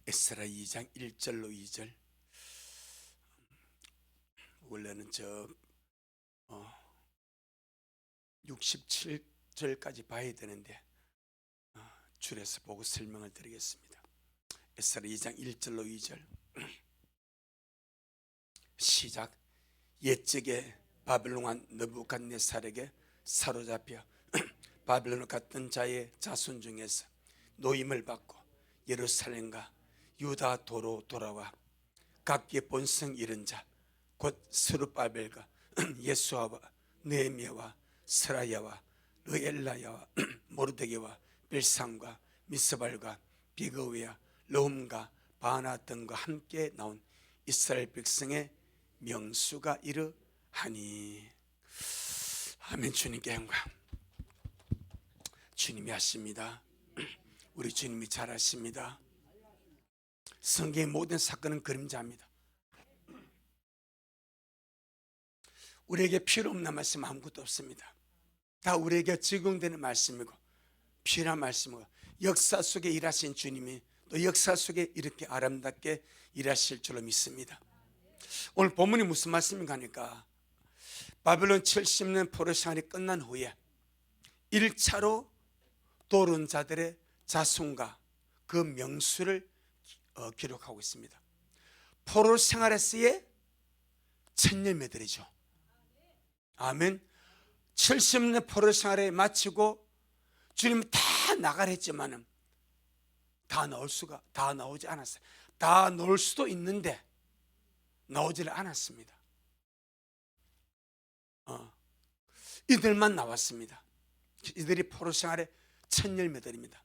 에스라 2장 1절로 2절. 원래는 67절까지 봐야 되는데 줄여서 보고 설명을 드리겠습니다. 에스라 2장 1절로 2절. 시작. 옛적에 바벨론 왕 느부갓네살에게 사로잡혀 바벨론으로 갔던 자의 자손 중에서 노임을 받고 예루살렘과 유다 도로 돌아와 각기 본성 잃은 자 곧 스룹바벨과 예수아와 느헤미야와 스라야와 르엘라야와 모르드게와 빌상과 미스발과 비그웨와 르훔과 바나 등과 함께 나온 이스라엘 백성의 명수가 이르하니. 아멘. 주님께 영광. 주님이 하십니다. 우리 주님이 잘하십니다. 성경의 모든 사건은 그림자입니다. 우리에게 필요 없는 말씀 아무것도 없습니다. 다 우리에게 적용되는 말씀이고 필요한 말씀이고, 역사 속에 일하신 주님이 또 역사 속에 이렇게 아름답게 일하실 줄로 믿습니다. 오늘 본문이 무슨 말씀인가 하니까, 바벨론 70년 포로 생활이 끝난 후에 1차로 돌아온 자들의 자손과 그 명수를 기록하고 있습니다. 포로 생활에서의 천년매들이죠. 아멘. 70년 포로 생활을 마치고 주님이 다 나가라 했지만은 다 나오지 않았어요. 다 나올 수도 있는데 나오지를 않았습니다. 이들만 나왔습니다. 이들이 포로 생활의 첫 열매들입니다.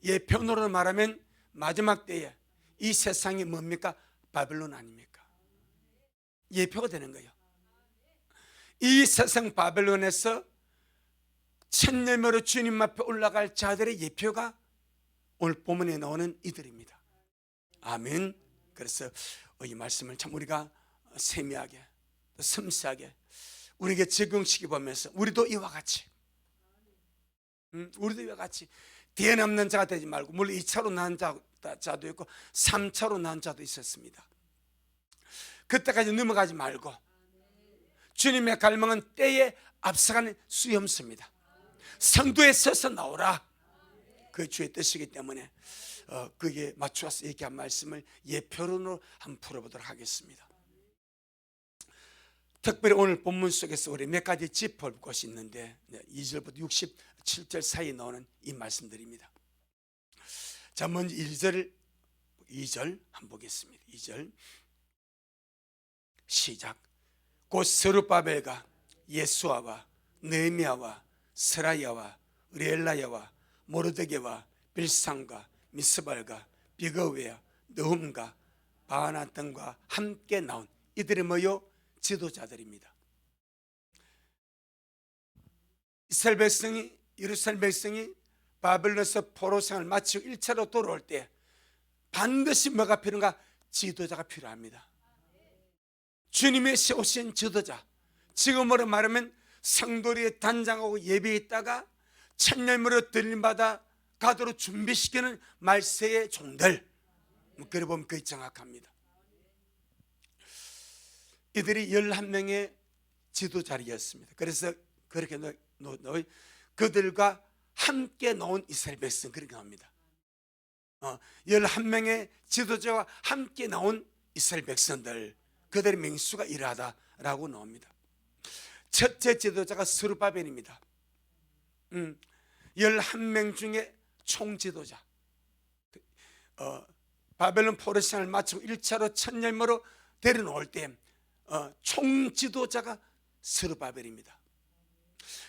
예표로 말하면 마지막 때에 이 세상이 뭡니까? 바벨론 아닙니까? 예표가 되는 거예요. 이 세상 바벨론에서 첫 열매로 주님 앞에 올라갈 자들의 예표가 오늘 본문에 나오는 이들입니다. 아멘. 그래서 이 말씀을 참 우리가 세미하게 섬세하게 우리에게 적용시켜 보면서 우리도 이와 같이 뒤에남는 자가 되지 말고, 물론 2차로 낳은 자도 있고 3차로 낳은 자도 있었습니다. 그때까지 넘어가지 말고 주님의 갈망은 때에 앞서가는 수염수입니다. 성도에 서서 나오라. 그 주의 뜻이기 때문에 그게 맞추어서 얘기한 말씀을 예표론으로 한번 풀어보도록 하겠습니다. 특별히 오늘 본문 속에서 우리 몇 가지 짚어볼 것이 있는데 2절부터 67절 사이에 나오는 이 말씀들입니다. 자, 먼저 2절 한번 보겠습니다. 2절 시작. 곧 스룹바벨과 예수아와 느헤미야와 스라야와 르엘라야와 모르드게와 빌상과 미스발과 비그웨와 느훔과 바나 등과 함께 나온 이들이 뭐요? 지도자들입니다. 이스라엘 백성이, 예루살렘 백성이 바벨론에서 포로 생활을 마치고 1차로 돌아올 때 반드시 뭐가 필요한가? 지도자가 필요합니다. 주님의 세우신 지도자, 지금으로 말하면 성도리에 단장하고 예배했다가 천년으로 들림받아 가도록 준비시키는 말세의 종들, 그래 보면 거의 정확합니다. 이들이 11명의 지도자리였습니다. 그래서 그렇게 그들과 함께 나온 이스라엘 백성, 그렇게 나옵니다. 11명의 지도자와 함께 나온 이스라엘 백성들, 그들의 명수가 이러하다라고 나옵니다. 첫째 지도자가 스룹바벨입니다. 11명 중에 총지도자. 바벨론 포로 생활을 마치고 1차로 첫 열매로 데려놓을 때 총지도자가 스룹바벨입니다.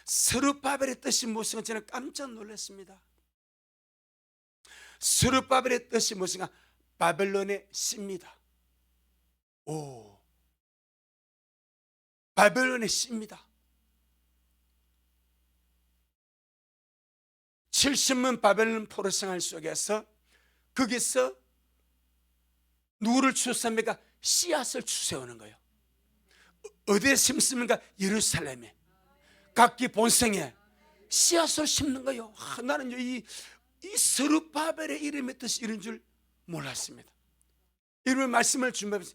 스룹바벨의 뜻이 무엇인가 저는 깜짝 놀랐습니다. 스룹바벨의 뜻이 무엇인가? 바벨론의 씨입니다. 바벨론의 씨입니다. 70년 바벨론 포로 생활 속에서 거기서 누구를 추수합니까? 씨앗을 추수해오는 거예요. 어디에 심습니까? 예루살렘에, 각기 본성에 씨앗을 심는 거예요. 나는 이 스룹바벨의 이름의 뜻이 이런 줄 몰랐습니다. 이런 말씀을 준비하면서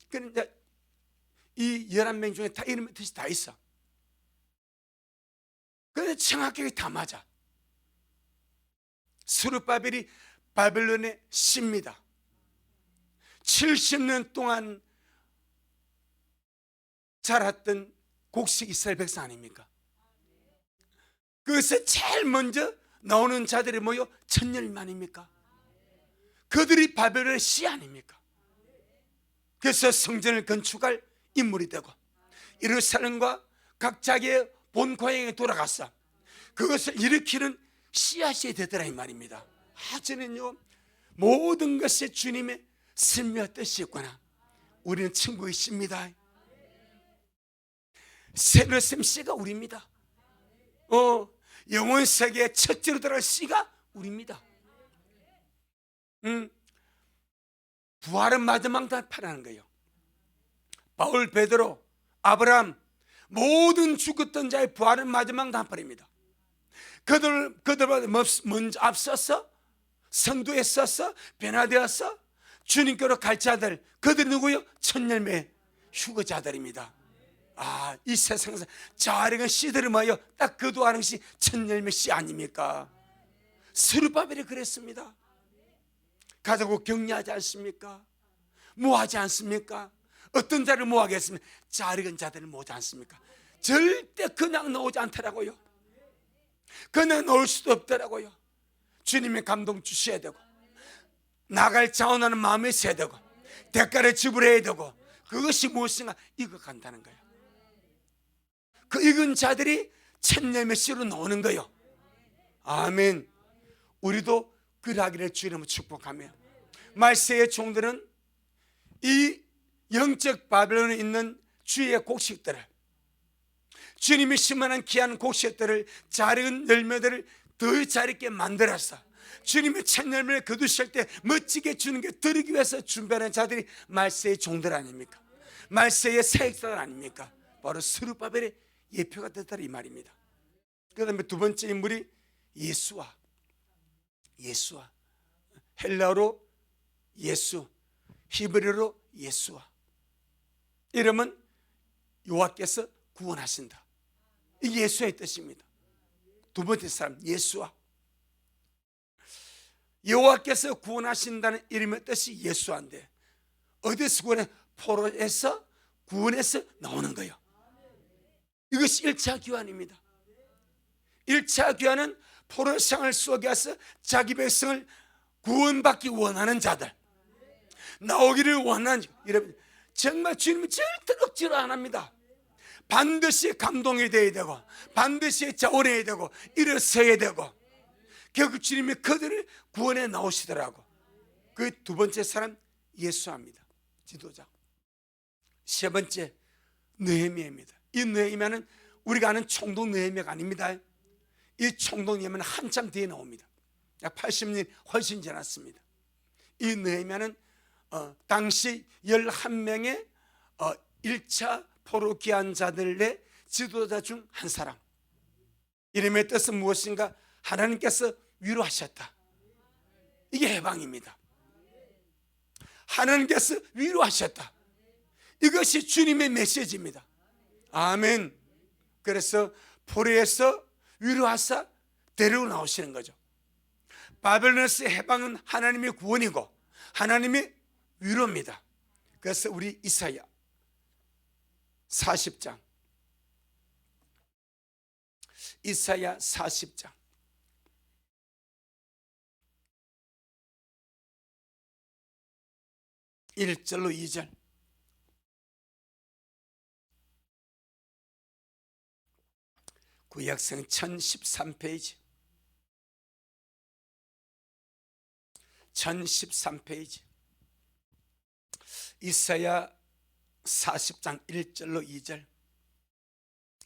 그런데 이 11명 중에 다 이름 뜻이 다 있어. 그런데 정확하게 다 맞아. 스룹바벨이 바벨론의 씨입니다. 70년 동안 자랐던 곡식 이스라엘 백성 아닙니까? 그것에 제일 먼저 나오는 자들이 뭐요? 천년만입니까? 그들이 바벨론의 씨 아닙니까? 그래서 성전을 건축할 인물이 되고 예루살렘과 각 자기의 본 고향에 돌아갔어. 그것을 일으키는 씨앗이 되더라 이 말입니다. 저는요 모든 것이 주님의 씀과 뜻이 있구나. 우리는 천국의 씨입니다. 세르셈 씨가 우리입니다. 영원 세계의 첫째로 들어갈 씨가 우리입니다. 부활은 마지막 단판하는 거예요. 바울, 베드로, 아브라함 모든 죽었던 자의 부활은 마지막 단판입니다. 그들보다 먼저 앞서서 선두에 서서 변화되어서 주님께로 갈 자들, 그들이 누구요? 천열매 휴거자들입니다. 이 세상에서 자르는 씨들이 뭐예요? 딱 그도 하는 씨 천열매 씨 아닙니까? 스룹바벨이 그랬습니다. 가자고 격려하지 않습니까? 모하지 않습니까? 어떤 자를 모하겠습니까? 자르는 자들을 모으지 않습니까? 절대 그냥 나오지 않더라고요. 그냥 나올 수도 없더라고요. 주님의 감동 주셔야 되고 나갈 자원하는 마음이 있어야 되고 대가를 지불해야 되고 그것이 무엇인가 익어간다는 거예요. 그 익은 자들이 천년의 씨로 나오는 거예요. 아멘. 우리도 그러하기를 주님을 축복하며 말세의 종들은 이 영적 바벨론에 있는 주의 곡식들을 주님이 심어놓은 귀한 곡식들을 자른 열매들을 더 자르게 만들어서 주님의 첫 열매를 거두실 때 멋지게 주는 게 드리기 위해서 준비하는 자들이 말세의 종들 아닙니까? 말세의 사역자들 아닙니까? 바로 스룹바벨의 예표가 됐다는 이 말입니다. 그 다음에 두 번째 인물이 예수와 헬라어로 예수, 히브리어로 예수와 이름은 여호와께서 구원하신다. 이게 예수의 뜻입니다. 두 번째 사람 예수와 여호와께서 구원하신다는 이름의 뜻이 예수한데 어디서 구원해? 포로에서 구원해서 나오는 거예요. 이것이 1차 귀환입니다. 1차 귀환은 포로 생활 속에서 자기 백성을 구원받기 원하는 자들, 나오기를 원하는, 여러분 정말 주님은 절대 억지로 안 합니다. 반드시 감동이 되어야 되고 반드시 자원해야 되고 일어서야 되고 결국 주님이 그들을 구원해 나오시더라고. 그 두 번째 사람 예수합니다. 지도자. 세 번째 느헤미야입니다. 이 느헤미야는 우리가 아는 총독 느헤미야가 아닙니다. 이 총독 느헤미야는 한참 뒤에 나옵니다. 약 80년 훨씬 지났습니다. 이 느헤미야는 당시 11명의 1차 포로 귀환 자들의 지도자 중 한 사람. 이름의 뜻은 무엇인가? 하나님께서 위로하셨다. 이게 해방입니다. 하나님께서 위로하셨다. 이것이 주님의 메시지입니다. 아멘. 그래서 포로에서 위로하사 데리고 나오시는 거죠. 바벨론에서 해방은 하나님의 구원이고 하나님의 위로입니다. 그래서 우리 이사야 40장 이사야 40장 1절로 2절 구약성 1013페이지 1013페이지 이사야 40장 1절로 2절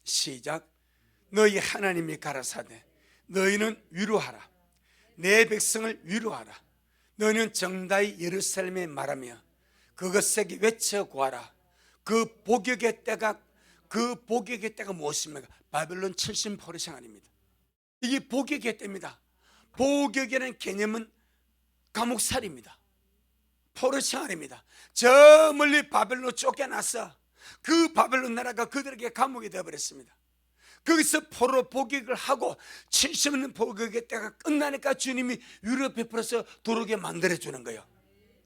시작. 너희 하나님이 가라사대 너희는 위로하라. 내 백성을 위로하라. 너희는 정다이 예루살렘에 말하며 그것에게 외쳐 구하라. 그 복역의 때가 무엇입니까? 바벨론 70 포로 생활입니다. 이게 복역의 때입니다. 복역이라는 개념은 감옥살이입니다. 포로 생활입니다. 저 멀리 바벨론으로 쫓겨나서 그 바벨론 나라가 그들에게 감옥이 되어버렸습니다. 거기서 포로 복역을 하고 70년 복역의 때가 끝나니까 주님이 위로 베풀어서 도르게 만들어주는 거예요.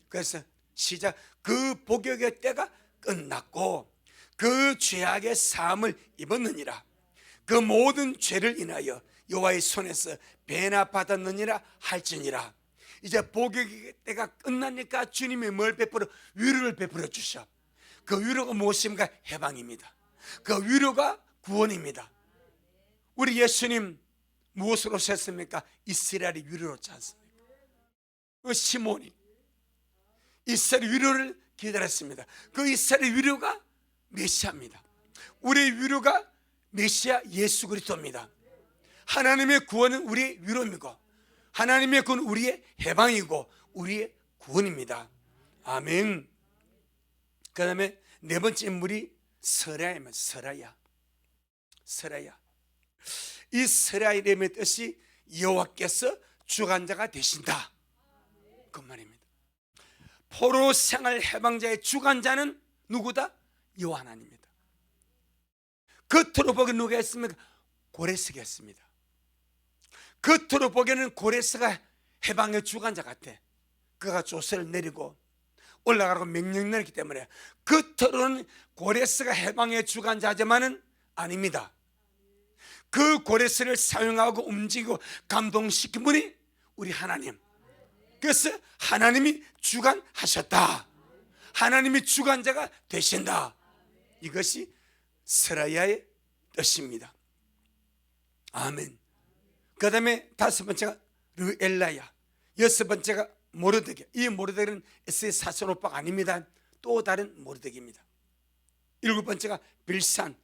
그래서 시작, 그 복역의 때가 끝났고 그 죄악의 사함을 입었느니라. 그 모든 죄를 인하여 여호와의 손에서 배나 받았느니라 할지니라. 이제 복역의 때가 끝나니까 주님이 뭘 베풀어? 위로를 베풀어 주셔. 그 위로가 무엇입니까? 해방입니다. 그 위로가 구원입니다. 우리 예수님 무엇으로 오셨습니까? 이스라엘의 위로로 오지 않습니까? 그 시몬이 이스라엘 위로를 기다렸습니다. 그 이스라엘 위로가 메시아입니다. 우리의 위로가 메시아 예수 그리스도입니다. 하나님의 구원은 우리의 위로이고 하나님의 구원은 우리의 해방이고 우리의 구원입니다. 아멘. 그 다음에 네 번째 인물이 서라입니다. 서라야. 이 서라 이름의 뜻이 여호와께서 주관자가 되신다, 그 말입니다. 포로 생활 해방자의 주관자는 누구다? 여호와 하나님입니다. 겉으로 보기엔 누가 했습니까? 고레스가 했습니다. 겉으로 보기에는 고레스가 해방의 주관자 같아. 그가 조세를 내리고 올라가라고 명령 내렸기 때문에 겉으로는 고레스가 해방의 주관자지만은 아닙니다. 그 고레스를 사용하고 움직이고 감동시킨 분이 우리 하나님. 그래서 하나님이 주관하셨다, 하나님이 주관자가 되신다, 이것이 스라야의 뜻입니다. 아멘. 그 다음에 다섯 번째가 르엘라야, 여섯 번째가 모르드게. 이 모르드게는 에스의 사촌 오빠가 아닙니다. 또 다른 모르드게입니다. 일곱 번째가 빌산,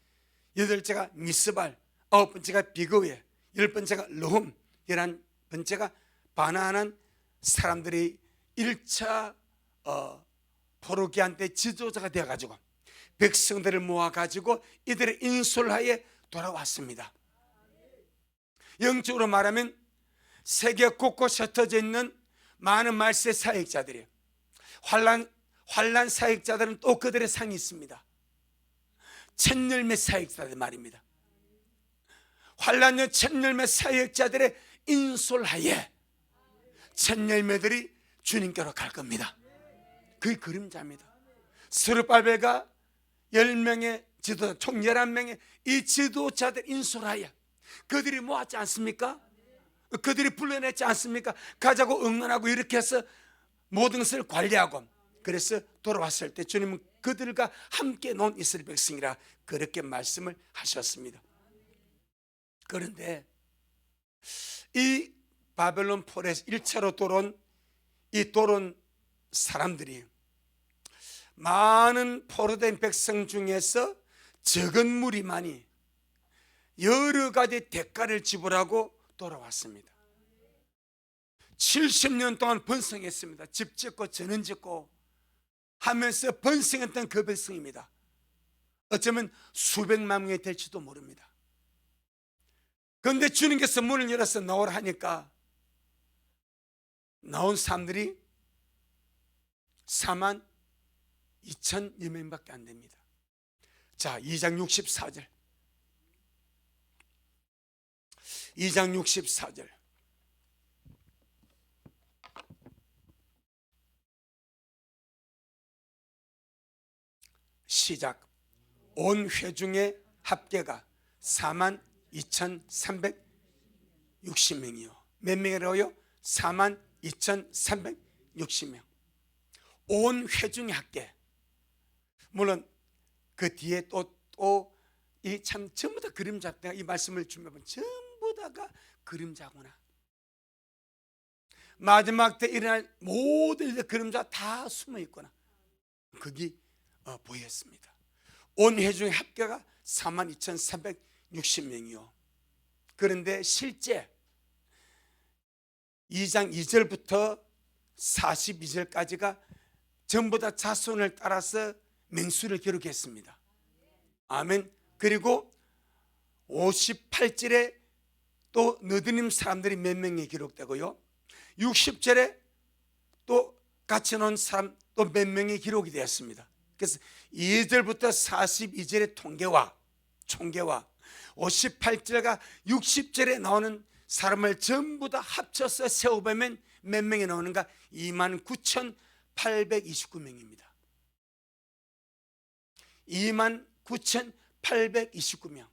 여덟째가 미스발, 아홉 번째가 비그웨, 열 번째가 르훔, 11번째가 바나난 사람들이 1차 포로기한 때 지도자가 되어가지고 백성들을 모아가지고 이들의 인솔하에 돌아왔습니다. 영적으로 말하면 세계 곳곳에 흩어져 있는 많은 말세 사역자들이에요. 환란 사역자들은 또 그들의 상이 있습니다. 첫 열매 사역자들 말입니다. 환란의 첫 열매 사역자들의 인솔하에 첫 열매들이 주님께로 갈 겁니다. 그게 그림자입니다. 스룹바벨과 10명의 지도자, 총 11명의 이 지도자들 인솔하에 그들이 모았지 않습니까? 그들이 불러냈지 않습니까? 가자고 응원하고 이렇게 해서 모든 것을 관리하고, 그래서 돌아왔을 때 주님은 그들과 함께 논 이스라엘 백성이라 그렇게 말씀을 하셨습니다. 그런데 이 바벨론 포로에서 1차로 돌아온 이 돌아온 사람들이 많은 포로된 백성 중에서 적은 무리만이 여러 가지 대가를 지불하고 돌아왔습니다. 70년 동안 번성했습니다. 집 짓고 전원 짓고 하면서 번성했던 그 백성입니다. 어쩌면 수백만 명이 될지도 모릅니다. 그런데 주님께서 문을 열어서 나오라 하니까 나온 사람들이 4만 2천여 명밖에 안 됩니다. 자, 2장 64절. 2장 64절. 시작. 온 회중의 합계가 4만 2,360명이요. 몇 명이라고요? 4만 2,360명. 온 회중의 합계. 물론 그 뒤에 또 이 참 전부 다 그림자. 내가 이 말씀을 준비하면 전부 다가 그림자구나. 마지막 때 일어날 모든 그림자 다 숨어 있구나. 그게 보였습니다. 온 회중의 합계가 42,360명이요. 그런데 실제 2장 2절부터 42절까지가 전부 다 자손을 따라서 맹수를 기록했습니다. 아멘. 그리고 58절에 또 느드님 사람들이 몇 명이 기록되고요. 60절에 같이 놓은 사람 또 몇 명이 기록이 되었습니다. 그래서 2절부터 42절의 총계와 58절과 60절에 나오는 사람을 전부 다 합쳐서 세어보면 몇 명이 나오는가? 29,829명입니다. 29,829명.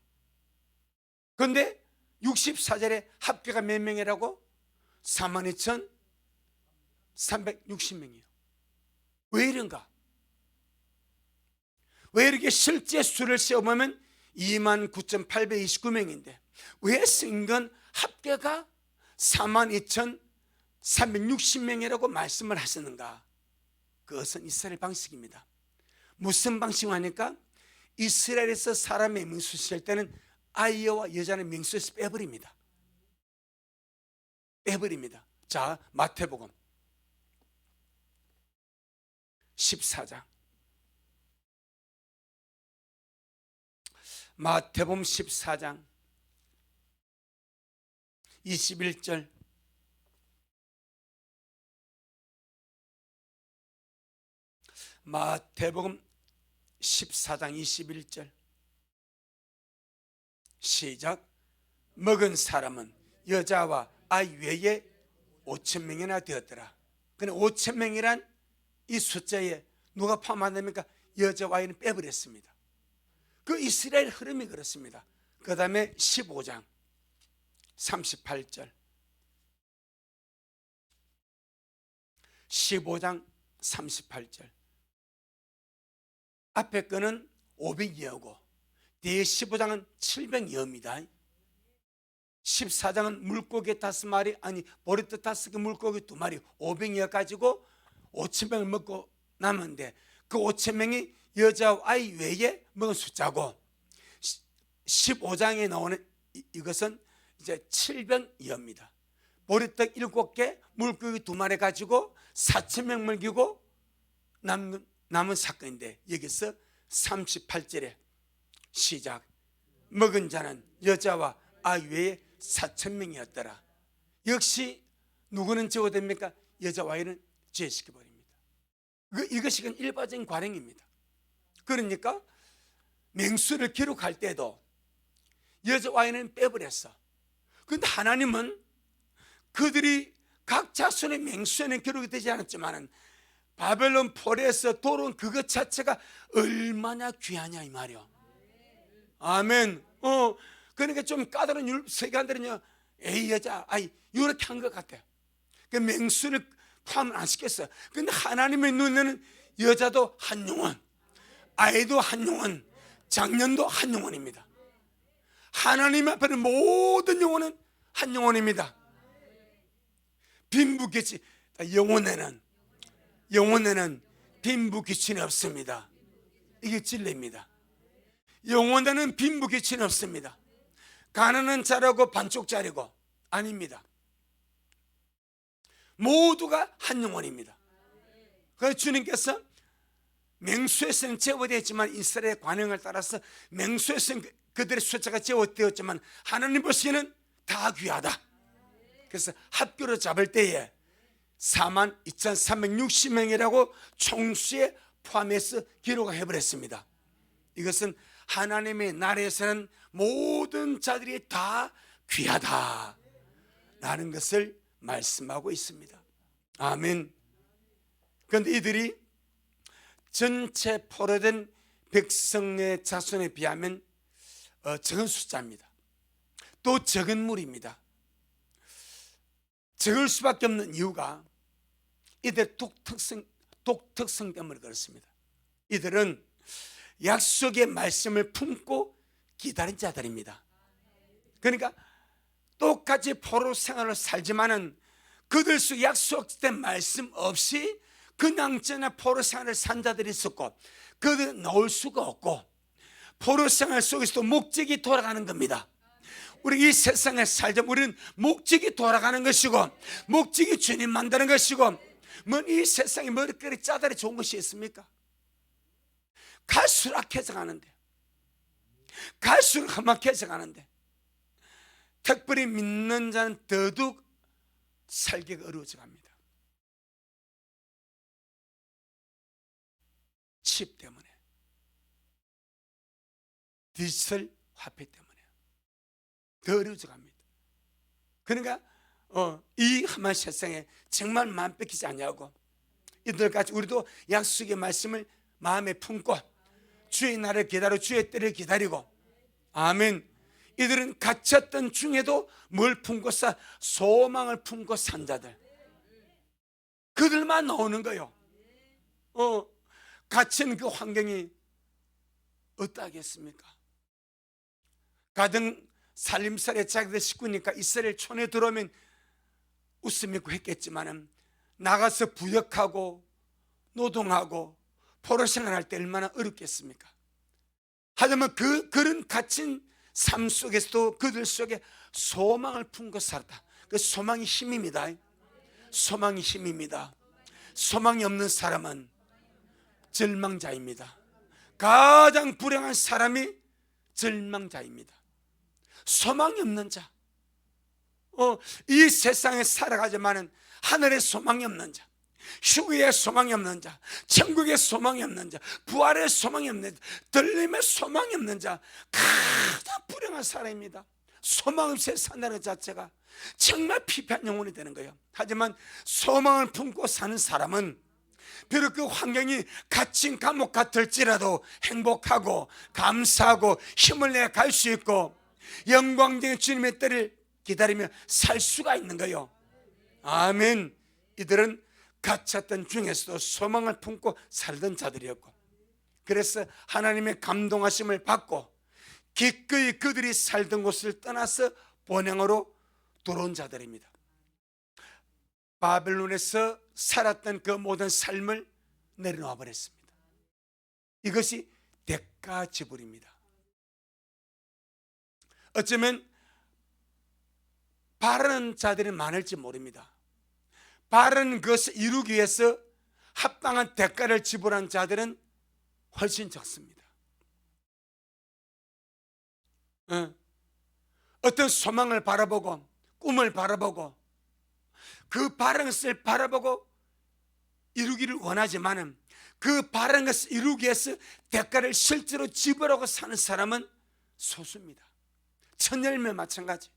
그런데 64절에 합계가 몇 명이라고? 42,360명이에요. 왜 이런가? 왜 이렇게 실제 수를 세어보면 29,829명인데 왜 쓴 건 합계가 42,360명이라고 말씀을 하시는가? 그것은 이스라엘 방식입니다. 무슨 방식을 하니까 이스라엘에서 사람의 명수 셀 때는 아이와 여자는 명수에서 빼버립니다. 자, 마태복음 14장. 마태복음 14장 21절. 마태복음 14장 21절. 시작. 먹은 사람은 여자와 아이 외에 5,000명이나 되었더라. 그런데 5,000명이란 이 숫자에 누가 포함 안 됩니까? 여자와 아이는 빼버렸습니다. 그 이스라엘 흐름이 그렇습니다. 그 다음에 15장 38절. 15장 38절. 앞에 거는 500여고 뒤에 15장은 700여입니다. 14장은 물고기 5마리, 아니 보리떡 5개, 물고기 2마리, 500여 가지고 5,000명을 먹고 남았는데 그 5,000명이 여자와 아이 외에 먹은 숫자고, 15장에 나오는 이것은 이제 700여입니다. 보리떡 7개, 물고기 2마리 가지고 4,000명 먹이고 남은 사건인데, 여기서 38절에 시작. 먹은 자는 여자와 아이 외에 4,000명이었더라. 역시 누구는 제거됩니까? 여자와 아이는 제시켜버립니다. 이것이 일반적인 관행입니다. 그러니까 맹수를 기록할 때도 여자와 아이는 빼버렸어. 그런데 하나님은 그들이 각 자손의 맹수에는 기록이 되지 않았지만 바벨론 폴에서 돌아온 그것 자체가 얼마나 귀하냐 이 말이요. 아멘. 그러니까 좀 까다로운 세계관들은요, 에이 여자 아이 이렇게 한 것 같아요. 그 맹수를 포함을 안 시켰어요. 그런데 하나님의 눈에는 여자도 한 영혼, 아이도 한 영혼, 장년도 한 영혼입니다. 하나님 앞에는 모든 영혼은 한 영혼입니다. 빈부귀치, 영혼에는 빈부귀친이 없습니다. 이게 진리입니다. 영혼에는 빈부귀친이 없습니다. 가난한 자라고 반쪽짜리고 아닙니다. 모두가 한 영혼입니다. 그래서 주님께서 맹수에서는 제어되었지만 이스라엘의 관행을 따라서 맹수에서는 그들의 숫자가 제어되었지만 하나님 보시기에는 다 귀하다. 그래서 합교로 잡을 때에 42,360명이라고 총수에 포함해서 기록을 해버렸습니다. 이것은 하나님의 나라에서는 모든 자들이 다 귀하다라는 것을 말씀하고 있습니다. 아멘. 그런데 이들이 전체 포로된 백성의 자손에 비하면 적은 숫자입니다. 또 적은 무리입니다. 적을 수밖에 없는 이유가 이들의 독특성 때문에 그렇습니다. 이들은 약속의 말씀을 품고 기다린 자들입니다. 그러니까 똑같이 포로 생활을 살지만은 그들 속 약속된 말씀 없이 그냥 포로 생활을 산 자들이 있었고, 그들은 나올 수가 없고, 포로 생활 속에서도 목적이 돌아가는 겁니다. 우리 이 세상에 살자 우리는 목적이 돌아가는 것이고, 목적이 주님 만드는 것이고, 이 세상에 머리카락이 짜다리 좋은 것이 있습니까? 갈수록 악해져 가는데, 갈수록 험악해져 가는데, 특별히 믿는 자는 더더욱 살기가 어려워져 갑니다. 칩 때문에, 디지털 화폐 때문에 더 어려워져 갑니다. 그러니까 이 험한 세상에 정말 마음 뺏기지 아니하고 이들까지 우리도 약속의 말씀을 마음에 품고 주의 날을 기다려 주의 때를 기다리고, 아멘. 이들은 갇혔던 중에도 뭘 품고 소망을 품고 산 자들, 그들만 나오는 거예요. 갇힌 그 환경이 어떠하겠습니까? 가등 살림살이에 자기들 식구니까 이스라엘 촌에 들어오면 웃음 있고 했겠지만 나가서 부역하고 노동하고 포로 생활할 때 얼마나 어렵겠습니까? 하지만 그런 갇힌 삶 속에서도 그들 속에 소망을 품고 살았다. 그 소망이 힘입니다. 소망이 힘입니다. 소망이 없는 사람은 절망자입니다. 가장 불행한 사람이 절망자입니다. 소망이 없는 자, 이 세상에 살아가지만은 하늘에 소망이 없는 자, 휴게에 소망이 없는 자, 천국에 소망이 없는 자, 부활에 소망이 없는 자, 들림에 소망이 없는 자, 가장 불행한 사람입니다. 소망 없이 산다는 자체가 정말 피폐한 영혼이 되는 거예요. 하지만 소망을 품고 사는 사람은 비록 그 환경이 갇힌 감옥 같을지라도 행복하고 감사하고 힘을 내 갈 수 있고 영광적인 주님의 때를 기다리며 살 수가 있는 거예요. 아멘. 이들은 갇혔던 중에서도 소망을 품고 살던 자들이었고, 그래서 하나님의 감동하심을 받고 기꺼이 그들이 살던 곳을 떠나서 본향으로 돌아온 자들입니다. 바벨론에서 살았던 그 모든 삶을 내려놓아 버렸습니다. 이것이 대가 지불입니다. 어쩌면 바라는 자들이 많을지 모릅니다. 바라는 것을 이루기 위해서 합당한 대가를 지불한 자들은 훨씬 적습니다. 어떤 소망을 바라보고 꿈을 바라보고 그 바라는 것을 바라보고 이루기를 원하지만 그 바라는 것을 이루기 위해서 대가를 실제로 지불하고 사는 사람은 소수입니다. 천열매 마찬가지.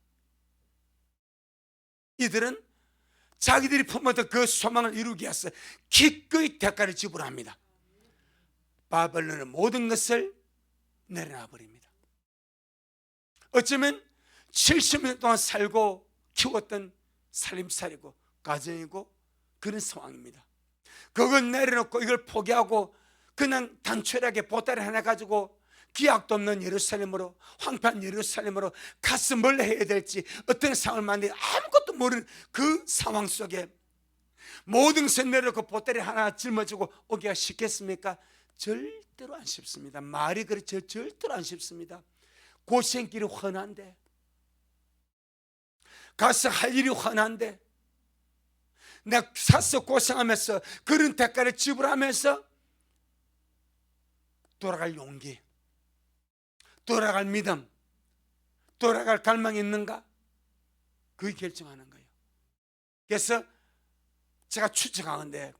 이들은 자기들이 품었던 그 소망을 이루기 위해서 기꺼이 대가를 지불합니다. 바벨론은 모든 것을 내려놔 버립니다. 어쩌면 70년 동안 살고 키웠던 살림살이고 가정이고 그런 상황입니다. 그걸 내려놓고 이걸 포기하고 그냥 단촐하게 보따리 하나 가지고 기약도 없는 예루살렘으로, 황폐한 예루살렘으로 가서 뭘 해야 될지 어떤 상황을 만들지 아무것도 모르는 그 상황 속에 모든 것을 내려놓고 보따리 하나 짊어지고 오기가 쉽겠습니까? 절대로 안 쉽습니다. 말이 그렇죠. 절대로 안 쉽습니다. 고생길이 훤한데, 가서 할 일이 훤한데, 내가 사서 고생하면서 그런 대가를 지불하면서 돌아갈 용기, 돌아갈 믿음, 돌아갈 갈망이 있는가? 그게 결정하는 거예요. 그래서 제가 추측하는데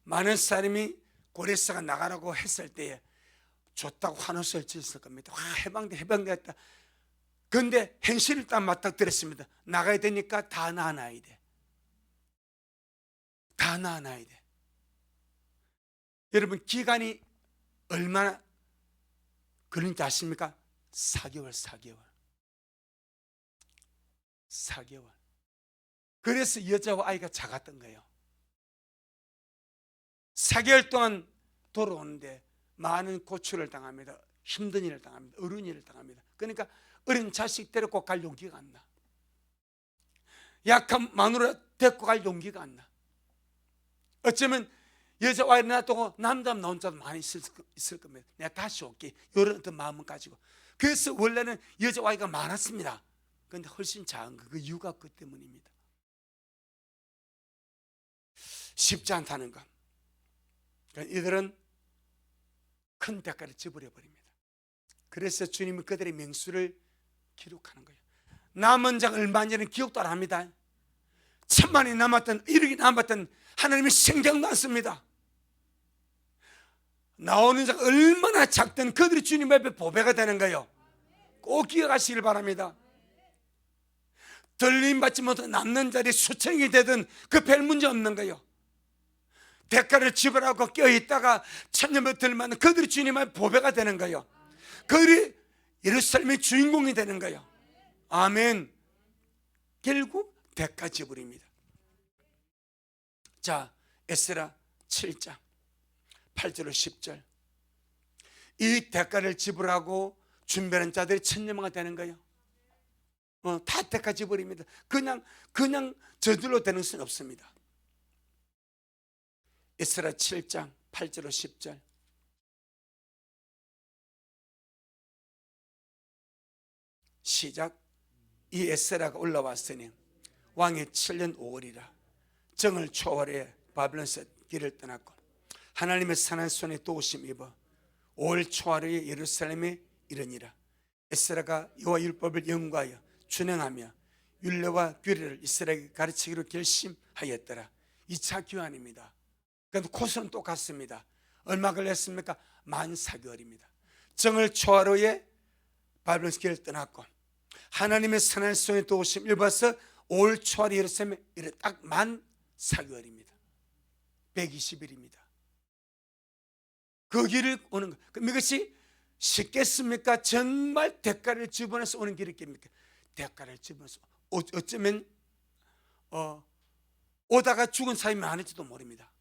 많은 사람이 고레스가 나가라고 했을 때에 좋다고 환호성을 쳤을 겁니다. 와, 해방됐다. 그런데 현실을 딱 맞닥뜨렸습니다. 나가야 되니까 다 나눠야 돼. 다 나눠야 돼. 여러분, 기간이 얼마나 걸린지 아십니까? 4개월. 4개월. 그래서 여자와 아이가 작았던 거예요. 4개월 동안 돌아오는데 많은 고초를 당합니다. 힘든 일을 당합니다. 어려운 일을 당합니다. 그러니까 어린 자식 데리고 갈 용기가 안 나. 약한 마누라 데리고 갈 용기가 안 나. 어쩌면 여자와 아이를 놔두고 남자 나 혼자도 많이 있을 겁니다. 내가 다시 올게, 이런 어떤 마음을 가지고. 그래서 원래는 여자와 아이가 많았습니다. 그런데 훨씬 작은 거, 그 이유가 그 때문입니다. 쉽지 않다는 것. 그러니까 이들은 큰 대가를 지불해 버립니다. 그래서 주님이 그들의 명수를 기록하는 거예요. 남은 자가 얼마인지는 기억도 안 합니다. 1000만이 남았던, 1억이 남았던 하나님의 생각도 않습니다. 나오는 자가 얼마나 작든 그들이 주님 앞에 보배가 되는 거예요. 꼭 기억하시길 바랍니다. 들림 받지 못한 남는 자리 수천이 되든 그 별 문제 없는 거예요. 대가를 지불하고 껴있다가 천년을 들면 그들이 주님 앞에 보배가 되는 거예요. 그들이 예루살렘의 주인공이 되는 거예요. 아멘. 결국 대가 지불입니다. 자, 에스라 7장 8절로 10절. 이 대가를 지불하고 준비하는 자들이 천년만가 되는 거예요. 다 대가 지불입니다. 그냥 저절로 되는 수는 없습니다. 에스라 7장 8절로 10절. 시작. 이 에스라가 올라왔으니 왕의 7년 5월이라 정을 초월해 바벨론에서 길을 떠났고 하나님의 선한 손에 도우심 입어 5월 초하루에 예루살렘에 이르니라. 에스라가 여호와 율법을 연구하여 준행하며 율례와 규례를 이스라엘에게 가르치기로 결심하였더라. 2차 교환입니다. 그런데 코스는 똑같습니다. 얼마 걸렸습니까? 만 4개월입니다. 정을 초하루에 바벨론에서 길을 떠났고 하나님의 선한 손에 도우심 입어서 5월 초하루 예루살렘에 이르 딱 만 4개월입니다. 120일입니다. 그 길을 오는 것. 그럼 이것이 쉽겠습니까? 정말 대가를 지불해서 오는 길이 있겠습니까? 대가를 지불해서 어쩌면 오다가 죽은 사람이 많을지도 모릅니다.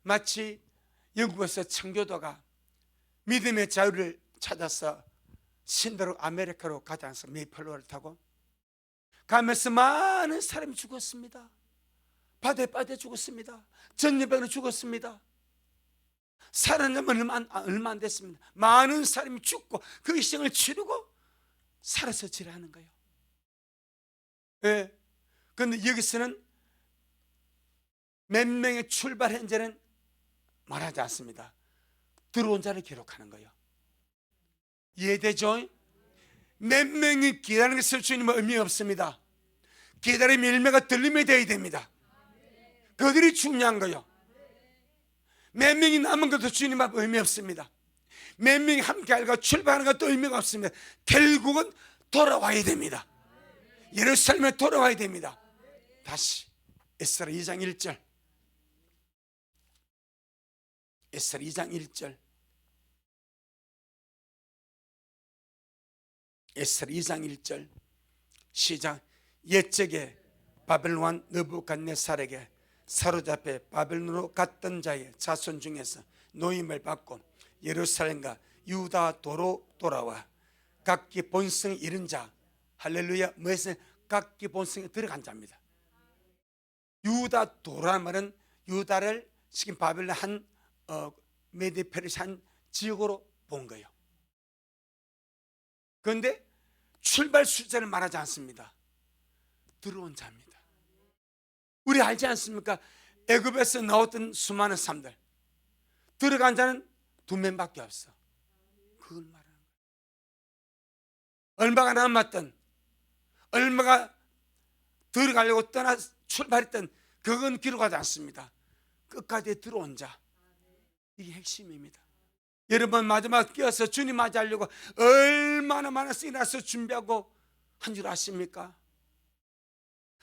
마치 영국에서 청교도가 믿음의 자유를 찾아서 신도로 아메리카로 가지 않습니까? 메이플로를 타고 가면서 많은 사람이 죽었습니다. 바다에 빠져 죽었습니다. 전염병으로 죽었습니다. 살아남은 얼마 안 됐습니다. 많은 사람이 죽고 그 희생을 치르고 살아서 지라는 거예요. 예. 그런데 여기서는 몇 명의 출발 현재는 말하지 않습니다. 들어온 자를 기록하는 거예요. 이해되죠? 몇 명이 기다리는 것을 주님은 의미 없습니다. 기다림의 열매가 들림이 되어야 됩니다. 그들이 중요한 거예요. 몇 명이 남은 것도 주님 앞에 의미 없습니다. 몇 명이 함께 알고 출발하는 것도 의미가 없습니다. 결국은 돌아와야 됩니다. 예루살렘에 돌아와야 됩니다. 다시 에스라 2장 1절. 에스라 2장 1절. 에스라 2장 1절. 시작. 옛적에 바벨론 왕 느부갓네살에게 사로잡혀 바벨론으로 갔던 자의 자손 중에서 노임을 받고 예루살렘과 유다 도로 돌아와 각기 본성이 이른 자, 할렐루야, 무엇을 각기 본성에 들어간 자입니다. 유다 도라는 말은 유다를 지금 바벨론 한 메디 페르시 한 지역으로 본 거예요. 그런데 출발 숫자를 말하지 않습니다. 들어온 자입니다. 우리 알지 않습니까? 애굽에서 나왔던 수많은 사람들, 들어간 자는 2명밖에 없어. 그걸 말하는 거예요. 얼마가 남았던, 얼마가 들어가려고 출발했던 그건 기록하지 않습니다. 끝까지 들어온 자, 이게 핵심입니다. 여러분 마지막 끼어서 주님 맞이하려고 얼마나 많아서 일어나서 준비하고 한 줄 아십니까?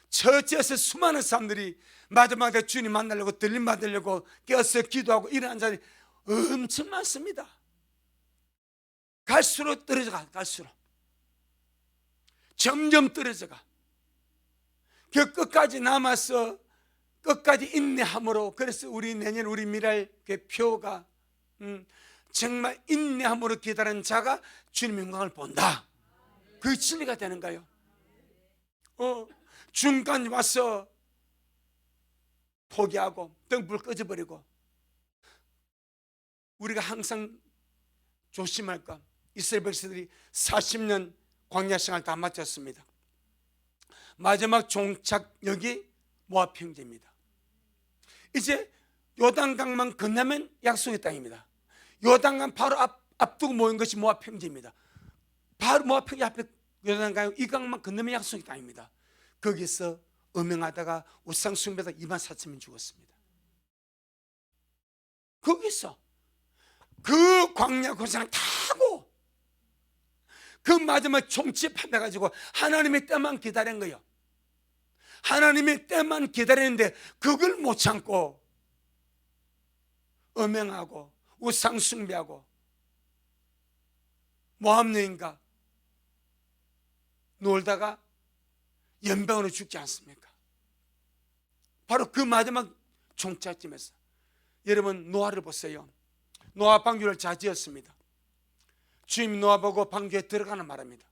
처지에서 수많은 사람들이 마지막에 주님 만나려고 들림 받으려고 깨어서 기도하고 일어난 자들이 엄청 많습니다. 갈수록 떨어져가. 갈수록 점점 떨어져가. 그 끝까지 남아서 끝까지 인내함으로, 그래서 우리 내년 우리 미랄 그 표가 정말 인내함으로 기다리는 자가 주님의 영광을 본다. 그게 진리가 되는 거예요. 중간 와서 포기하고 등불 꺼져버리고, 우리가 항상 조심할 것, 이스라엘 백성들이 40년 광야 생활 다 마쳤습니다. 마지막 종착역이 모압 평지입니다. 이제 요단강만 건너면 약속의 땅입니다. 요단강 바로 앞두고 모인 것이 모압 평지입니다. 바로 모압 평지 앞에 요단강 이 강만 건너면 약속의 땅입니다. 거기서 음행하다가 우상 숭배하다가 24,000명 죽었습니다. 거기서 그 광야 고생을 다 하고 그 마지막 종치판해 가지고 하나님의 때만 기다린 거예요. 하나님의 때만 기다리는데 그걸 못 참고 음행하고 우상 숭배하고 모함여인과 놀다가 연병으로 죽지 않습니까? 바로 그 마지막 종착점에서 여러분 노아를 보세요. 노아 방주를 잘 지었습니다. 주님 노아 보고 방주에 들어가는 말입니다.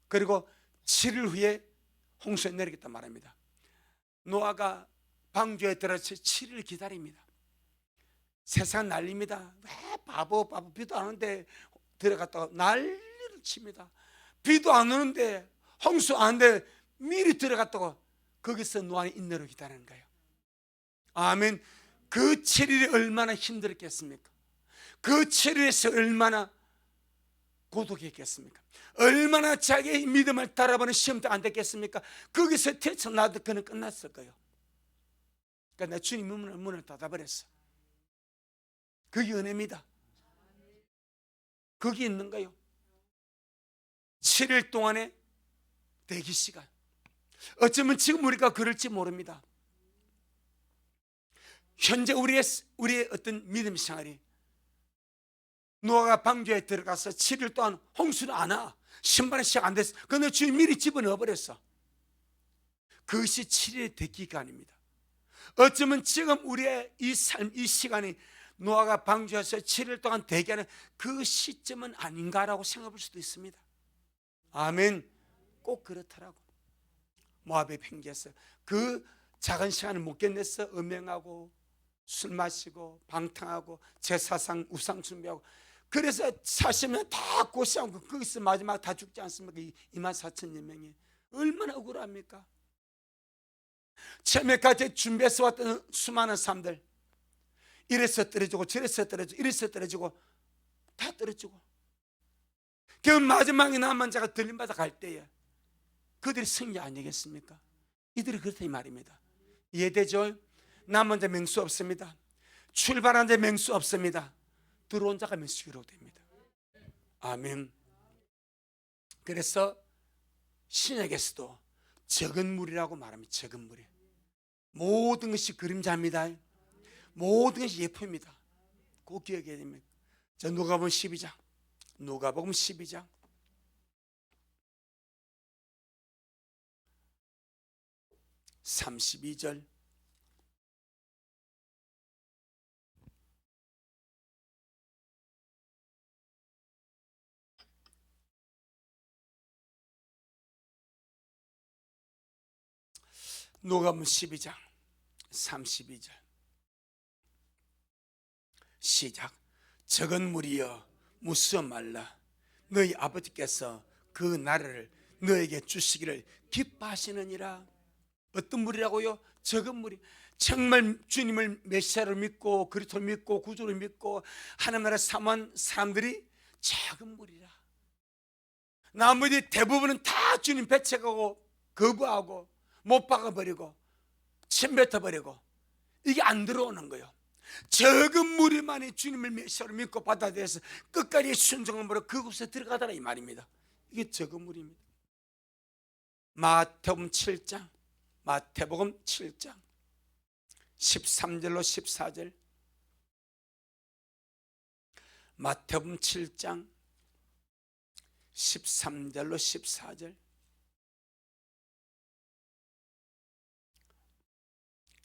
그리고 7일 후에 홍수에 내리겠다 말합니다. 노아가 방주에 들어서 7일 기다립니다. 세상 난립니다. 왜 바보 비도 안 오는데 들어갔다가 난리를 칩니다. 비도 안 오는데 홍수 안 돼 미리 들어갔다고 거기서 노아의 인내로 기다리는 거예요. 아멘. 그 7일이 얼마나 힘들었겠습니까? 그 7일에서 얼마나 고독했겠습니까? 얼마나 자기의 믿음을 따라보는 시험도 안 됐겠습니까? 거기서 태쳐나도 그는 끝났을 거예요. 그러니까 내 주님 문을 닫아버렸어. 그게 은혜입니다. 거기 있는 거예요. 7일 동안의 대기 시간. 어쩌면 지금 우리가 그럴지 모릅니다. 현재 우리의 어떤 믿음 생활이 노아가 방주에 들어가서 7일 동안 홍수는 안 와. 신발은 시작 안 됐어. 그런데 주님 미리 집어넣어 버렸어. 그것이 7일의 대기간입니다. 어쩌면 지금 우리의 이 삶, 이 시간이 노아가 방주에서 7일 동안 대기하는 그 시점은 아닌가라고 생각할 수도 있습니다. 아멘. 꼭 그렇더라고. 모압의 팽개에서 그 작은 시간을 못 견뎌서 음행하고 술 마시고 방탕하고 제사상 우상 숭배하고 그래서 40년 다 고시하고 거기서 마지막 다 죽지 않습니까? 24,000여 명이 얼마나 억울합니까? 처음에까지 준비해서 왔던 수많은 사람들 이래서 떨어지고 저래서 떨어지고 이래서 떨어지고 다 떨어지고 그 마지막에 남은 자가 들림받아 갈 때에 그들이 승리 아니겠습니까? 이들이 그렇다 이 말입니다. 이해되죠? 남은 자 맹수 없습니다. 출발한 자 맹수 없습니다. 들어온 자가 맹수기로 됩니다. 아멘. 그래서 신약에서도 적은 무리라고 말합니다. 적은 무리. 모든 것이 그림자입니다. 모든 것이 예품입니다. 꼭 기억해야 됩니다. 자, 누가복음 12장. 누가복음 12장. 32절. 누가복음 12장 32절. 시작. 적은 무리여 무서워 말라. 너희 아버지께서 그 나라를 너에게 주시기를 기뻐하시느니라. 어떤 무리라고요? 적은 무리. 정말 주님을 메시아를 믿고 그리스도를 믿고 구주를 믿고 하나님 나라를 사모한 사람들이 적은 무리라. 나머지 대부분은 다 주님 배척하고 거부하고 못 박아버리고 침 뱉어버리고 이게 안 들어오는 거예요. 적은 무리만이 주님을 메시아로 믿고 받아들여서 끝까지 순종함으로 그곳에 들어가더라 이 말입니다. 이게 적은 무리입니다. 마태복음 7장 13절로 14절. 마태복음 7장 13절로 14절.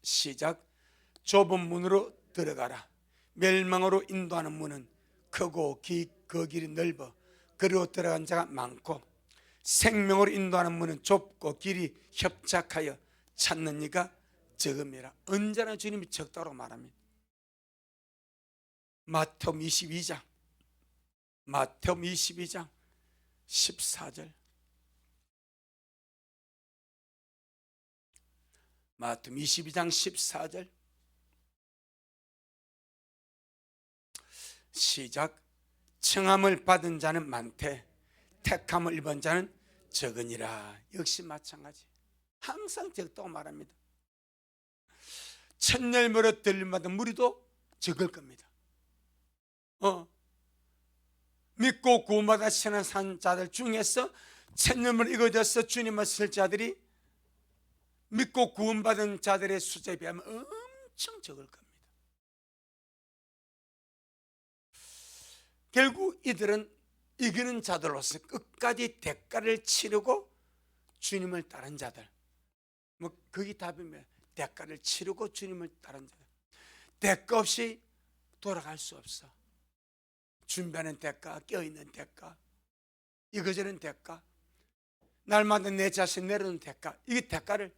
시작. 좁은 문으로 들어가라. 멸망으로 인도하는 문은 크고 그 길이 넓어 그리로 들어간 자가 많고 생명으로 인도하는 문은 좁고 길이 협착하여 찾는 이가 적음이라. 언제나 주님이 적다고 말합니다. 마태복음 22장 14절. 마태복음 22장 14절. 시작. 청함을 받은 자는 많되 택함을 입은 자는 적으니라. 역시 마찬가지. 항상 적다고 말합니다. 첫 열매로 들림받은 무리도 적을 겁니다. 믿고 구원받아 신앙 산 자들 중에서 천년을 이거져서 주님을 쓸 자들이 믿고 구원받은 자들의 숫자에 비하면 엄청 적을 겁니다. 결국 이들은 이기는 자들로서 끝까지 대가를 치르고 주님을 따른 자들, 뭐 그게 답이면 대가를 치르고 주님을 따른 자들. 대가 없이 돌아갈 수 없어. 준비하는 대가, 껴있는 대가, 이거저런 대가, 날마다 내 자신 내려놓는 대가, 이 대가를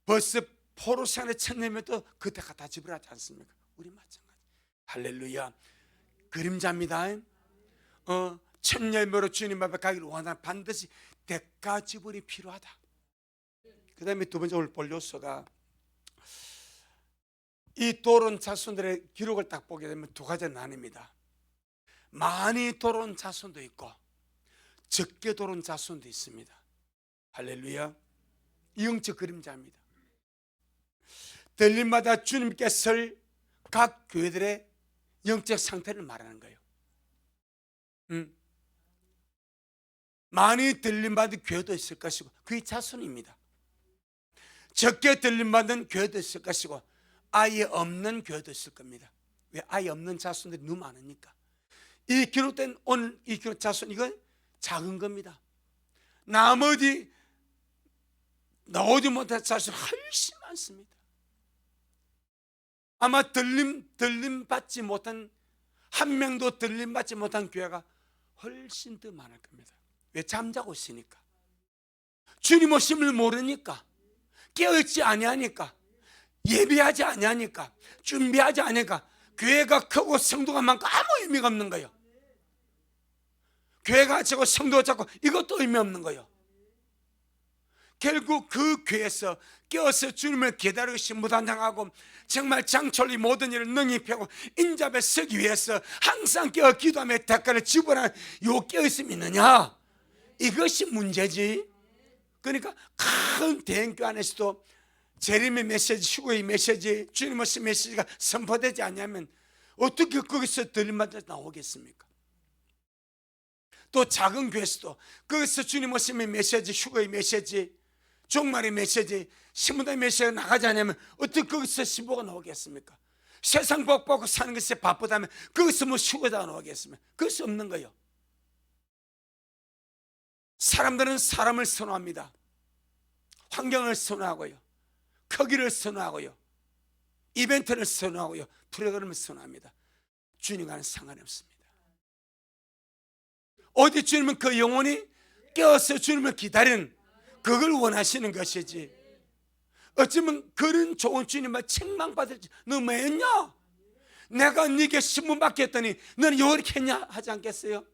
벌써 포로생활의 천년에도 그 대가 다 지불하지 않습니까? 우리 마찬가지. 할렐루야. 그림자입니다. 천년으로 주님 앞에 가기를 원하는 반드시 대가 지불이 필요하다. 그 다음에 두 번째 오늘 볼 요소가 이 돌아온 자손들의 기록을 딱 보게 되면 두 가지로 나뉩니다. 많이 돌아온 자손도 있고 적게 돌아온 자손도 있습니다. 할렐루야. 영적 그림자입니다. 들림마다 주님께 설 각 교회들의 영적 상태를 말하는 거예요. 많이 들림받은 교회도 있을 것이고 그게 자손입니다. 적게 들림받은 교회도 있을 것이고 아예 없는 교회도 있을 겁니다. 왜? 아예 없는 자손들이 너무 많으니까. 이 기록된 오늘 이 기록 자손, 이건 작은 겁니다. 나머지 나오지 못한 자손 훨씬 많습니다. 아마 들림 받지 못한, 한 명도 들림 받지 못한 교회가 훨씬 더 많을 겁니다. 왜? 잠자고 있으니까, 주님 오심을 모르니까, 깨어있지 아니하니까, 예배하지 아니하니까, 준비하지 않으니까 교회가 크고 성도가 많고 아무 의미가 없는 거예요. 교회가 작고 성도가 작고 이것도 의미 없는 거예요. 결국 그 교회에서 깨어서 주님을 기다리고 신부단장하고 정말 장철리 모든 일을 능히 펴고 인잡에 서기 위해서 항상 깨어 기도하며 대가를 지불하는 요 깨어있음이 있느냐, 이것이 문제지. 그러니까 큰 대형교 안에서도 재림의 메시지, 휴거의 메시지, 주님 오신 메시지가 선포되지 않냐면 어떻게 거기서 들림받아 나오겠습니까? 또 작은 교회에서도 거기서 주님 오심의 메시지, 휴거의 메시지, 종말의 메시지, 신부의 메시지가 나가지 않으면 어떻게 거기서 신부가 나오겠습니까? 세상 복 받고 사는 것에 바쁘다면 거기서 뭐 휴거가 나오겠습니까? 그것이 없는 거예요. 사람들은 사람을 선호합니다. 환경을 선호하고요, 크기를 선호하고요, 이벤트를 선호하고요, 프로그램을 선호합니다. 주님과는 상관이 없습니다. 어디 주님은 그 영혼이 깨어서 주님을 기다리는 그걸 원하시는 것이지, 어쩌면 그런 좋은 주님을 책망받을지, 너 뭐 했냐? 내가 네게 신문 받겠더니 너는 요렇게 했냐? 하지 않겠어요?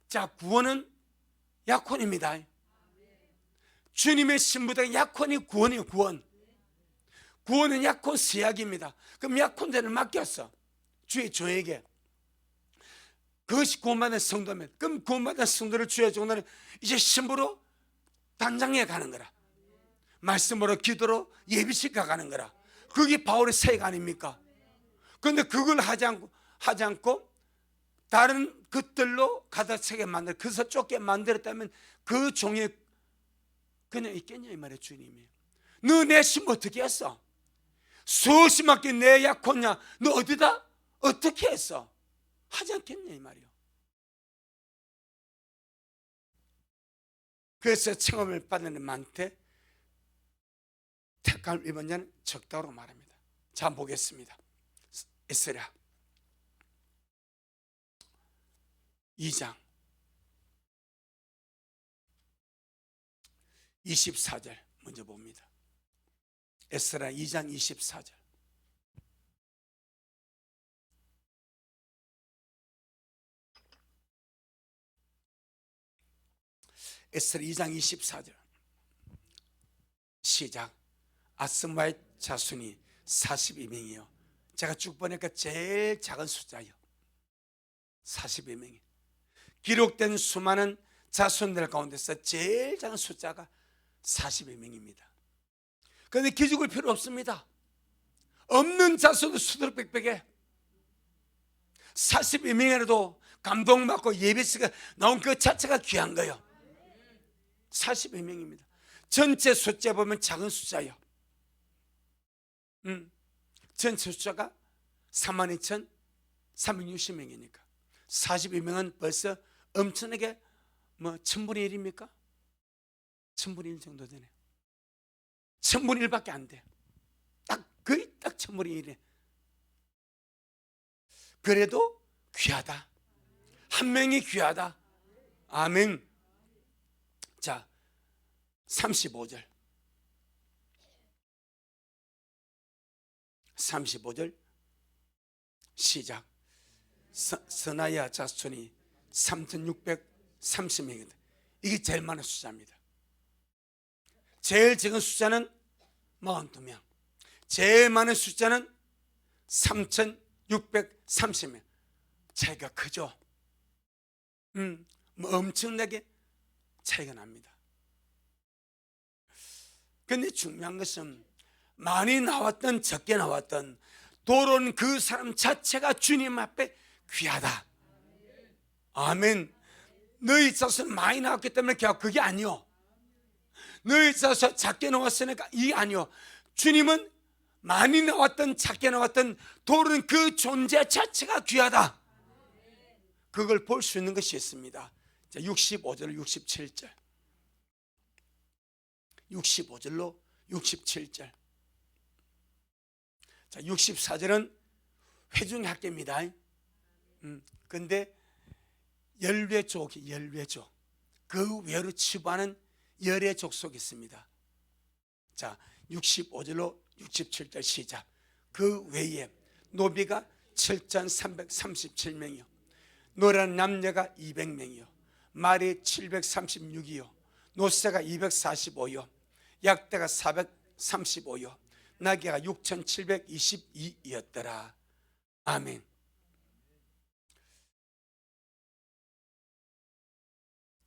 자, 구원은 약혼입니다. 주님의 신부된 약혼이 구원이에요. 구원은 약혼 서약입니다. 그럼 약혼자를 맡겼어, 주의 종에게. 그것이 구원받은 성도면, 그럼 구원받은 성도를 주의 종들은 이제 신부로 단장해 가는 거라, 말씀으로 기도로 예비시켜 가는 거라. 그게 바울의 서약 아닙니까? 그런데 그걸 하지 않고 다른 것들로 가득차게 만들, 그래서 쫓게 만들었다면 그 종이 그냥 있겠냐 이 말이에요. 주님이 너 내 신부 어떻게 했어? 수없이 맞게 내 약혼냐? 너 어디다? 어떻게 했어? 하지 않겠냐 이 말이에요. 그래서 청험을 받는 많대 택함을 입은 자는 적다고 말합니다. 자, 보겠습니다. 에스라 2장 24절 먼저 봅니다. 에스라 2장 24절. 에스라 2장 24절 시작. 아스마의 자손이 42명이요. 제가 쭉 보니까 제일 작은 숫자요, 42명이. 기록된 수많은 자손들 가운데서 제일 작은 숫자가 42명입니다. 그런데 기죽을 필요 없습니다. 없는 자손도 수두룩백백해. 42명이라도 감동받고 예배스가 나온 그 자체가 귀한 거예요. 42명입니다. 전체 숫자 보면 작은 숫자예요. 전체 숫자가 32,360명이니까 42명은 벌써 엄청나게 뭐 1000분의 1입니까? 1000분의 1 정도 되네요. 1000분의 1밖에 안 돼요. 거의 딱 1000분의 1이에요. 그래도 귀하다. 한 명이 귀하다. 아멘. 자, 35절 35절 시작. 스나야 자손이 3630명이다. 이게 제일 많은 숫자입니다. 제일 적은 숫자는 42명, 제일 많은 숫자는 3630명. 차이가 크죠. 뭐 엄청나게 차이가 납니다. 근데 중요한 것은 많이 나왔던 적게 나왔던 도로는 그 사람 자체가 주님 앞에 귀하다. 아멘. 너희 자손 많이 나왔기 때문에 그게 아니요. 너희 자손 작게 나왔으니까 이게 아니요. 주님은 많이 나왔던 작게 나왔던 도로는 그 존재 자체가 귀하다. 그걸 볼 수 있는 것이 있습니다. 자, 65절 67절 65절로 67절. 자, 64절은 회중의 학계입니다. 근데 열외족이 열외족, 그 외로 치부하는 열의 족속이 있습니다. 자, 65절로 67절 시작. 그 외에 노비가 7,337명이요, 노란 남녀가 200명이요, 말이 736이요, 노새가 245요, 약대가 435요, 나귀가 6,722이었더라. 아멘.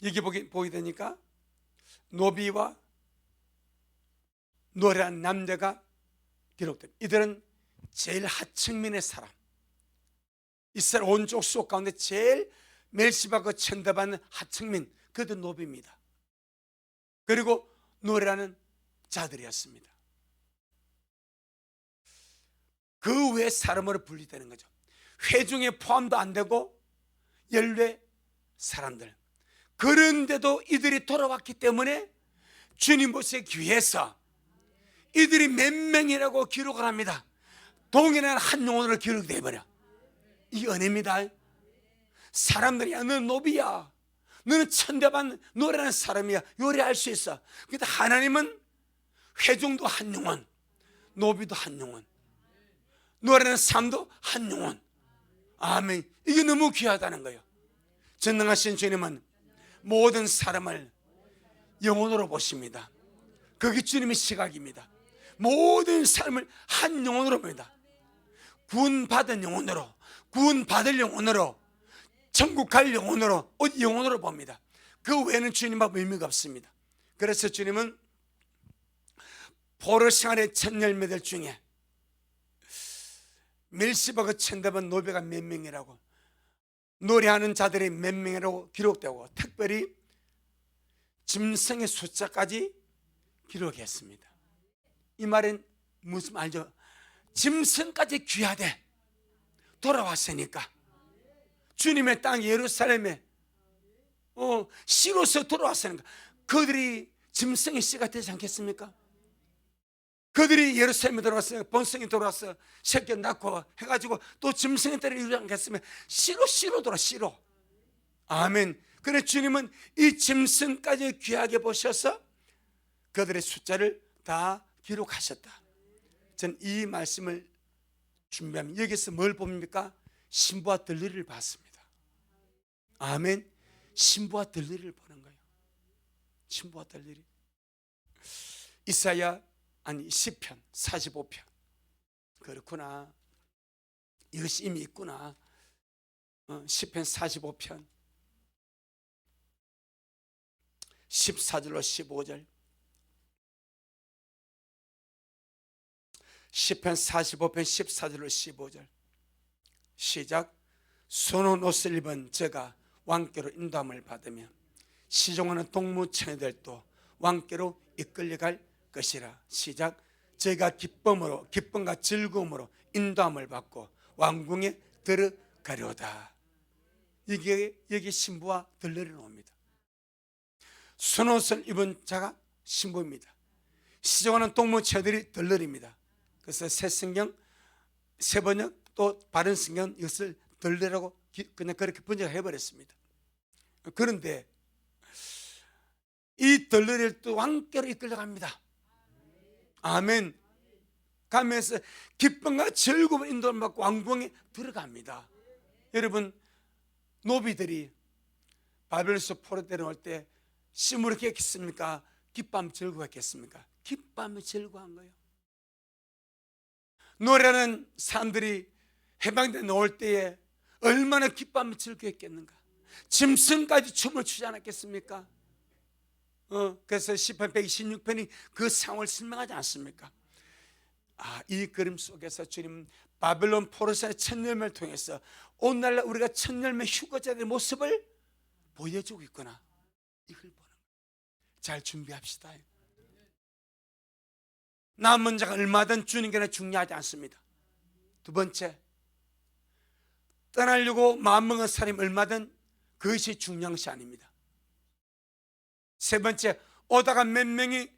이게 보게 되니까 노비와 노래한 남자가 기록됩니다. 이들은 제일 하층민의 사람, 이스라엘 온 족속 가운데 제일 멸시받고 천대받는 하층민, 그들 노비입니다. 그리고 노래하는 자들이었습니다. 그 외 사람으로 분리되는 거죠. 회중에 포함도 안 되고 열외 사람들. 그런데도 이들이 돌아왔기 때문에 주님 보시기에 귀해서 이들이 몇 명이라고 기록을 합니다. 동일한 한 영혼으로 기록되어 버려. 이게 은혜입니다. 사람들이 야, 너는 노비야, 너는 천대받는 노래하는 사람이야, 요리할 수 있어. 근데 하나님은 회중도 한 영혼, 노비도 한 영혼, 노래하는 삶도 한 영혼. 아멘. 이게 너무 귀하다는 거예요. 전능하신 주님은 모든 사람을 영혼으로 보십니다. 그게 주님의 시각입니다. 모든 사람을 한 영혼으로 봅니다. 구원받은 영혼으로, 구원받을 영혼으로, 천국 갈 영혼으로, 영혼으로 봅니다. 그 외에는 주님하고 의미가 없습니다. 그래서 주님은 포로 생활의 첫 열매들 중에 멸시받고 천대받은 노비가 몇 명이라고, 노래하는 자들이 몇 명이라고 기록되고, 특별히 짐승의 숫자까지 기록했습니다. 이 말은 무슨 말이죠? 짐승까지 귀하되 돌아왔으니까, 주님의 땅 예루살렘에 씨로서 돌아왔으니까, 그들이 짐승의 씨가 되지 않겠습니까? 그들이 예루살렘에 들어왔어요. 본성이 돌아왔어. 새끼 낳고 해가지고 또 짐승의 때를 이루지 않겠으면 씨로 돌아, 씨로. 아멘. 그래 주님은 이 짐승까지 귀하게 보셔서 그들의 숫자를 다 기록하셨다. 전 이 말씀을 준비하면 여기서 뭘 봅니까? 신부와 들리를 봤습니다. 아멘. 신부와 들리를 보는 거예요. 신부와 들리를. 시편 45편. 그렇구나, 이것이 이미 있구나. 시편 45편 14절로 15절. 시편 45편 14절로 15절 시작. 선한 옷을 입은 제가 왕께로 인도함을 받으며 시종하는 동무처녀들도 왕께로 이끌려갈 것이라. 시작. 제가 기쁨과 즐거움으로 인도함을 받고 왕궁에 들어가려다. 이게 여기 신부와 들러리 나옵니다. 선한 옷을 입은 자가 신부입니다. 시종하는 동무처녀들이 들러리입니다. 그래서 새 성경, 새 번역, 또 바른 성경 이것을 들러리라고 그냥 그렇게 번역을 해버렸습니다. 그런데 이 들러리를 또 왕께로 이끌려갑니다. 아멘. 가면서 기쁨과 즐거움을 인도를 받고 왕궁에 들어갑니다. 여러분, 노비들이 바벨론에서 포로되어 올 때 시무룩 했겠습니까? 기뻐하며 즐거웠겠습니까? 기뻐하며 즐거워한 거예요. 노래하는 사람들이 해방돼 나올 때에 얼마나 기뻐하며 즐거웠겠는가? 짐승까지 춤을 추지 않았겠습니까? 그래서 시편 126편이 그 상황을 설명하지 않습니까? 이 그림 속에서 주님 바벨론 포로사의 첫 열매를 통해서 오늘날 우리가 첫 열매 휴거자들의 모습을 보여주고 있구나. 이걸 보는 거예요. 잘 준비합시다. 남은 자가 얼마든 주님께는 중요하지 않습니다. 두 번째, 떠나려고 마음먹은 사람이 얼마든 그것이 중요한 것이 아닙니다. 세 번째, 오다가 몇 명이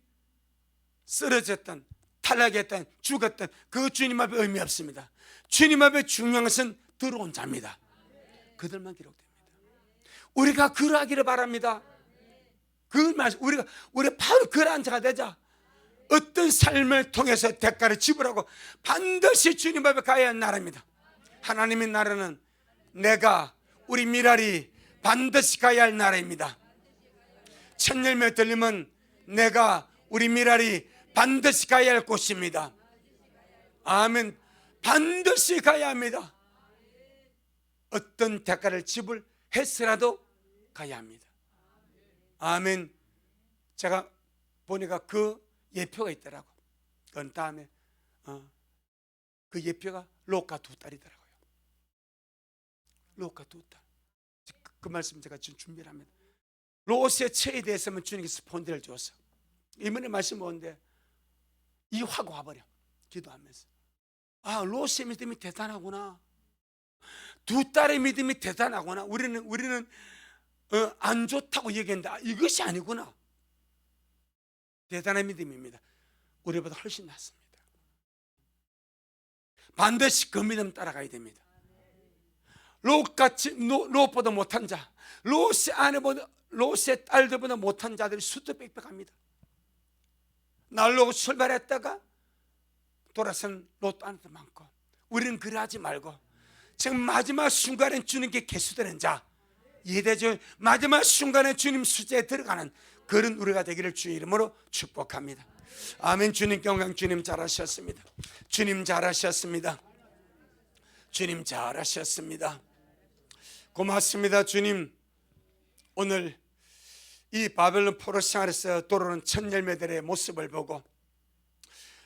쓰러졌던, 탈락했던, 죽었던 그 주님 앞에 의미 없습니다. 주님 앞에 중요한 것은 들어온 자입니다. 그들만 기록됩니다. 우리가 그러하기를 바랍니다. 우리가 바로 그러한 자가 되자. 어떤 삶을 통해서 대가를 지불하고 반드시 주님 앞에 가야 하는 나라입니다. 하나님의 나라는 내가, 우리 미랄이 반드시 가야 할 나라입니다. 첫 열매 들리면 내가, 우리 미랄이 반드시 가야 할 곳입니다. 아멘. 반드시 가야 합니다. 어떤 대가를 지불해서라도 가야 합니다. 아멘. 제가 보니까 그 예표가 있더라고. 그 다음에 그 예표가 롯과 두 딸이더라고요. 롯과 두 딸. 그 말씀 제가 지금 준비를 합니다. 롯의 처에 대해서는 주님께서 본드를 주었어. 이번에 말씀 뭔데? 이 확 와버려. 기도하면서. 롯의 믿음이 대단하구나. 두 딸의 믿음이 대단하구나. 우리는 안 좋다고 얘기했는데 이것이 아니구나. 대단한 믿음입니다. 우리보다 훨씬 낫습니다. 반드시 그 믿음 따라가야 됩니다. 롯보다 못한 자, 롯의 딸들보다 못한 자들이 수도 빽빽합니다. 날로 출발했다가 돌아선 롯 안도 많고, 우리는 그러하지 말고 지금 마지막 순간에 주님께 개수되는 자, 이해되죠? 마지막 순간에 주님 수제에 들어가는 그런 우리가 되기를 주의 이름으로 축복합니다. 아멘. 주님께 영광. 주님 잘하셨습니다. 주님 잘하셨습니다. 주님 잘하셨습니다. 고맙습니다. 주님, 오늘 이 바벨론 포로 생활에서 돌아오는 첫 열매들의 모습을 보고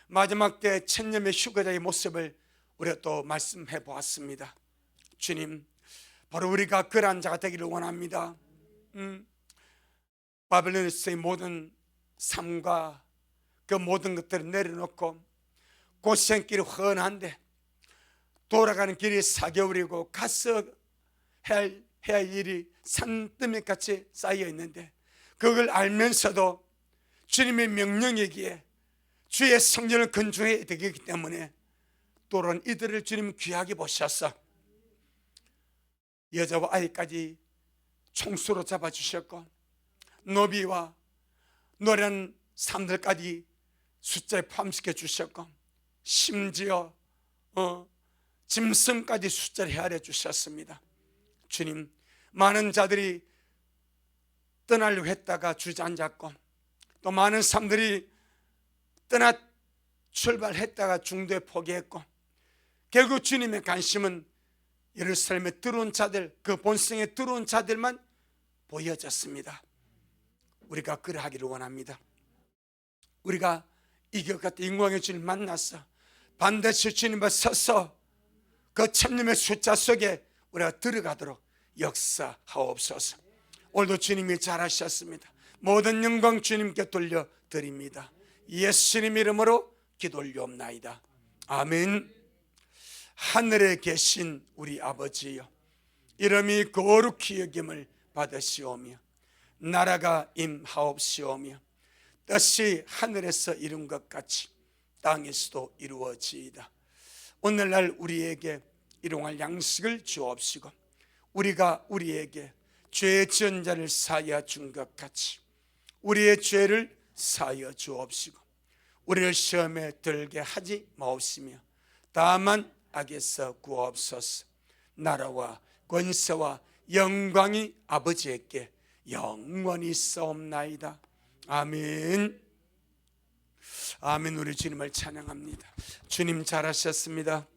마지막 때 첫 열매 휴거자의 모습을 우리가 또 말씀해 보았습니다. 주님, 바로 우리가 그러한 자가 되기를 원합니다. 바벨론에서의 모든 삶과 그 모든 것들을 내려놓고 고생길이 훤한데 돌아가는 길이 4개월이고 가서 해야 할 일이 산더미같이 쌓여 있는데 그걸 알면서도 주님의 명령이기에 주의 성전을 건축해야 되기 때문에 또한 이들을 주님 귀하게 보셔서 여자와 아이까지 총수로 잡아주셨고 노비와 노래하는 사람들까지 숫자에 포함시켜 주셨고 심지어 짐승까지 숫자를 헤아려 주셨습니다. 주님, 많은 자들이 떠나려고 했다가 주저앉았고 또 많은 사람들이 출발했다가 중도에 포기했고 결국 주님의 관심은 예루살렘에 들어온 자들, 그 본성에 들어온 자들만 보여졌습니다. 우리가 그러하기를 원합니다. 우리가 이것 같은 영광의 주님 만나서 반드시 주님 앞에 서서 그 천님의 숫자 속에 우리가 들어가도록 역사하옵소서. 오늘도 주님이 잘하셨습니다. 모든 영광 주님께 돌려드립니다. 예수님 이름으로 기도 올리옵나이다. 아멘. 하늘에 계신 우리 아버지여, 이름이 거룩히 여김을 받으시오며 나라가 임하옵시오며 뜻이 하늘에서 이룬 것 같이 땅에서도 이루어지이다. 오늘날 우리에게 일용할 양식을 주옵시고 우리가 우리에게 죄 지은 자를 사하여 준 것 같이 우리의 죄를 사하여 주옵시고 우리를 시험에 들게 하지 마옵시며 다만 악에서 구하옵소서. 나라와 권세와 영광이 아버지에게 영원히 있사옵나이다. 아멘. 아멘. 우리 주님을 찬양합니다. 주님 잘하셨습니다.